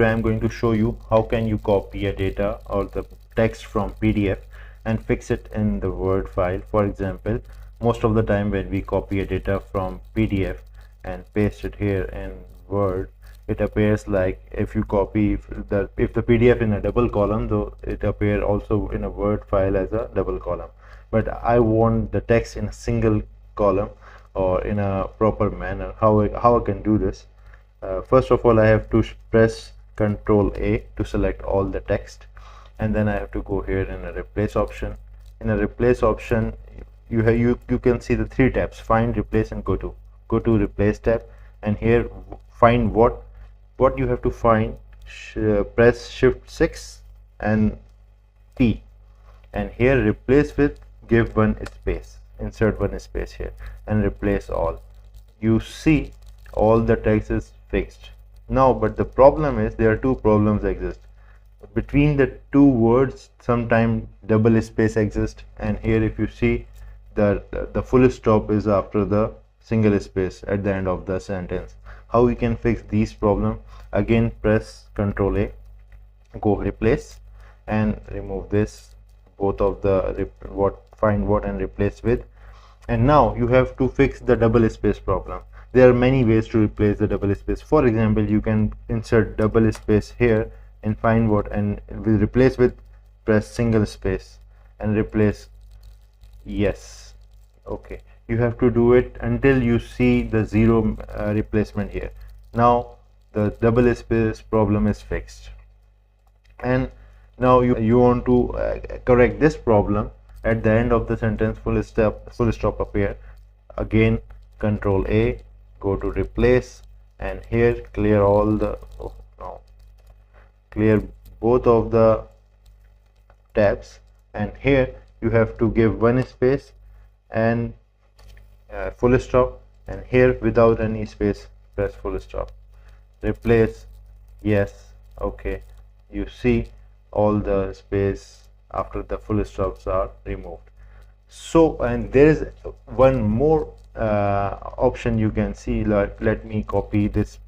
today I'm going to show you how can you copy a data or the text from PDF and fix it in the Word file. For example, most of the time when we copy a data from PDF and paste it here in Word, it appears like if you copy the PDF in a double column, though it appears also in a Word file as a double column. But I want the text in a single column or in a proper manner. How I can do this? First of all, I have to press Ctrl A to select all the text, and then I have to go here in a replace option. In a replace option, you can see the three tabs: find, replace, and go to. Go to replace tab, and here find what you have to find. Press Shift 6 and P, and here replace with, give one space, insert one space here, and replace all. You see all the text is fixed now, but the problem is there are two problems exist. Between the two words sometimes double space exists, and here if you see the full stop is after the single space at the end of the sentence. How we can fix these problem? Again, press Ctrl A, go replace, and remove this, both of the find what and replace with. And now you have to fix the double space problem. There are many ways to replace the double space. For example, you can insert double space here and find what, and will replace with, press single space and replace. Yes, okay, you have to do it until you see the zero replacement here. Now the double space problem is fixed, and now you want to correct this problem. At the end of the sentence, full stop appear. Again, Ctrl A, go to replace, and here clear all the clear both of the tabs, and here you have to give one space and full stop, and here without any space press full stop, replace. Yes, okay, you see all the space after the full stops are removed. So, and there is one more option you can see. Let me copy this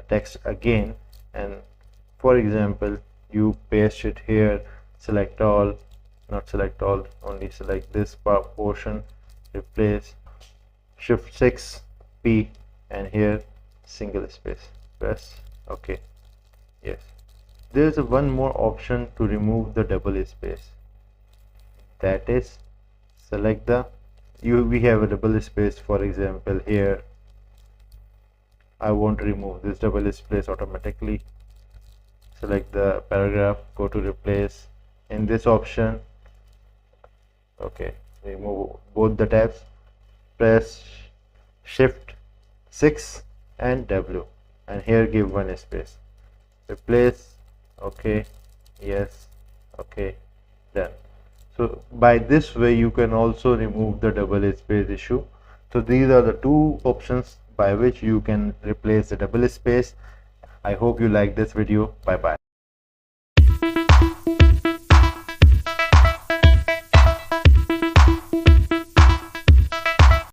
text again, and for example you paste it here, select all, not select all, only select this portion, replace, Shift 6 P, and here single space, press OK. Yes, there is one more option to remove the double space, that is select the we have a double space. For example, here I want to remove this double space automatically. Select the paragraph, go to replace. In this option, okay, remove both the tabs, press Shift 6 and W, and here give one space, replace. Okay, yes, okay, done. So by this way you can also remove the double space issue. So these are the two options by which you can replace the double space. I hope you like this video. Bye bye.